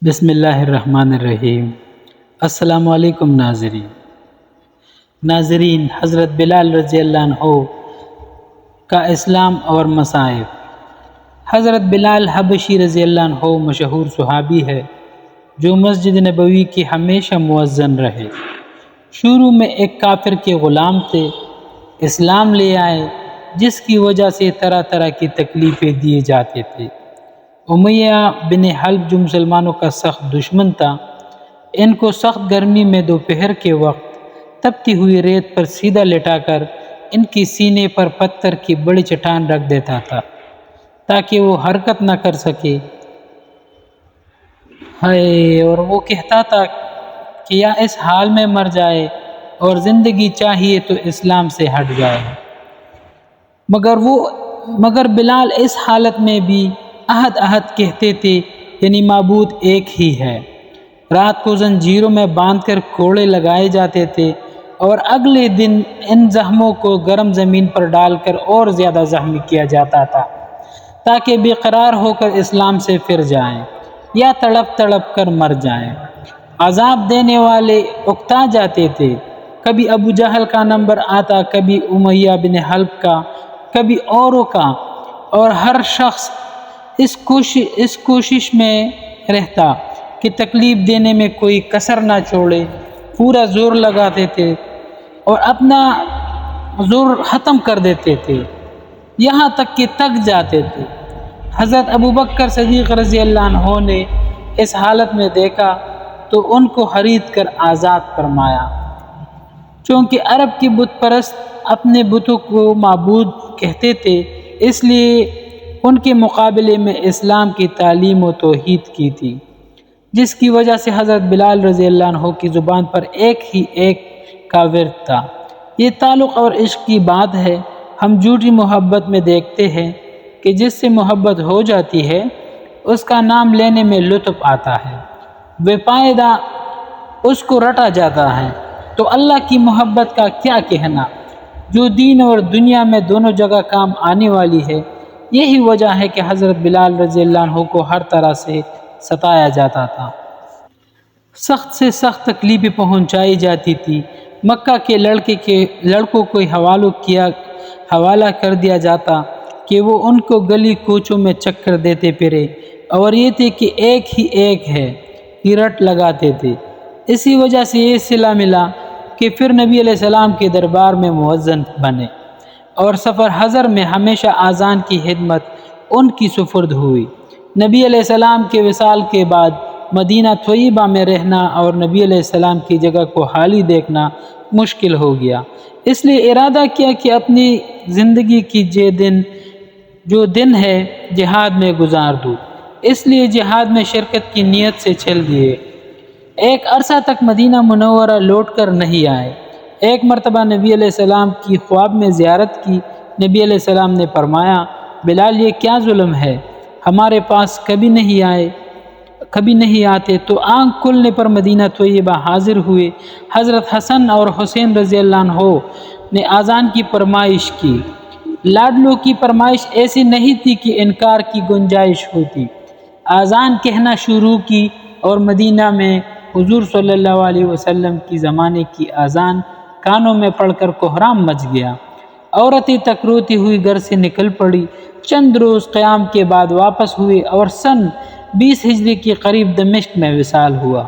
بسم اللہ الرحمن الرحیم۔ السلام علیکم ناظرین، حضرت بلال رضی اللہ عنہ کا اسلام اور مصائب۔ حضرت بلال حبشی رضی اللہ عنہ مشہور صحابی ہے جو مسجد نبوی کے ہمیشہ مؤذن رہے۔ شروع میں ایک کافر کے غلام تھے، اسلام لے آئے جس کی وجہ سے طرح طرح کی تکلیفیں دیے جاتے تھے۔ امیہ بن حلب جو مسلمانوں کا سخت دشمن تھا، ان کو سخت گرمی میں دوپہر کے وقت تپتی ہوئی ریت پر سیدھا لٹا کر ان کی سینے پر پتھر کی بڑی چٹان رکھ دیتا تھا تاکہ وہ حرکت نہ کر سکے۔ اور وہ کہتا تھا کہ یا اس حال میں مر جائے اور زندگی چاہیے تو اسلام سے ہٹ جائے۔ مگر بلال اس حالت میں بھی احد احد کہتے تھے، یعنی معبود ایک ہی ہے۔ رات کو زنجیروں میں باندھ کر کوڑے لگائے جاتے تھے اور اگلے دن ان زخموں کو گرم زمین پر ڈال کر اور زیادہ زخمی کیا جاتا تھا تاکہ بے قرار ہو کر اسلام سے پھر جائیں یا تڑپ تڑپ کر مر جائیں۔ عذاب دینے والے اکتا جاتے تھے، کبھی ابو جہل کا نمبر آتا، کبھی امیہ بن حلب کا، کبھی اوروں کا، اور ہر شخص اس کوشش میں رہتا کہ تکلیف دینے میں کوئی کسر نہ چھوڑے، پورا زور لگاتے تھے اور اپنا زور ختم کر دیتے تھے، یہاں تک کہ تک جاتے تھے۔ حضرت ابوبکر صدیق رضی اللہ عنہ نے اس حالت میں دیکھا تو ان کو خرید کر آزاد فرمایا۔ چونکہ عرب کے بت پرست اپنے بتوں کو معبود کہتے تھے، اس لیے ان کے مقابلے میں اسلام کی تعلیم و توحید کی تھی، جس کی وجہ سے حضرت بلال رضی اللہ عنہ کی زبان پر ایک کا ورد تھا۔ یہ تعلق اور عشق کی بات ہے۔ ہم جھوٹی محبت میں دیکھتے ہیں کہ جس سے محبت ہو جاتی ہے اس کا نام لینے میں لطف آتا ہے، بے فائدہ اس کو رٹا جاتا ہے، تو اللہ کی محبت کا کیا کہنا جو دین اور دنیا میں دونوں جگہ کام آنے والی ہے۔ یہی وجہ ہے کہ حضرت بلال رضی اللہ عنہ کو ہر طرح سے ستایا جاتا تھا، سخت سے سخت تکلیفیں پہنچائی جاتی تھی۔ مکہ کے لڑکوں کو حوالہ کر دیا جاتا کہ وہ ان کو گلی کوچوں میں چکر دیتے پھرے، اور یہ تھے کہ ایک ہے، یہ رٹ لگاتے تھے۔ اسی وجہ سے یہ صلہ ملا کہ پھر نبی علیہ السلام کے دربار میں مؤذن بنے اور سفر حضر میں ہمیشہ اذان کی خدمت ان کی سپرد ہوئی۔ نبی علیہ السلام کے وصال کے بعد مدینہ طیبہ میں رہنا اور نبی علیہ السلام کی جگہ کو خالی دیکھنا مشکل ہو گیا، اس لیے ارادہ کیا کہ اپنی زندگی کی جو دن ہے جہاد میں گزار دوں، اس لیے جہاد میں شرکت کی نیت سے چل دیے۔ ایک عرصہ تک مدینہ منورہ لوٹ کر نہیں آئے۔ ایک مرتبہ نبی علیہ السلام کی خواب میں زیارت کی۔ نبی علیہ السلام نے فرمایا، بلال یہ کیا ظلم ہے، ہمارے پاس کبھی نہیں آتے۔ تو آنکھ کھلنے پر مدینہ طیبہ حاضر ہوئے۔ حضرت حسن اور حسین رضی اللہ عنہ نے اذان کی فرمائش کی۔ لاڈلوں کی فرمائش ایسی نہیں تھی کہ انکار کی گنجائش ہوتی۔ اذان کہنا شروع کی اور مدینہ میں حضور صلی اللہ علیہ وسلم کی زمانے کی اذان کانوں میں پڑھ کر کوہرام مچ گیا۔ عورتیں تک روتی ہوئی گھر سے نکل پڑی۔ چند روز قیام کے بعد واپس ہوئے اور سن 20 ہجری کے قریب دمشق میں وصال ہوا۔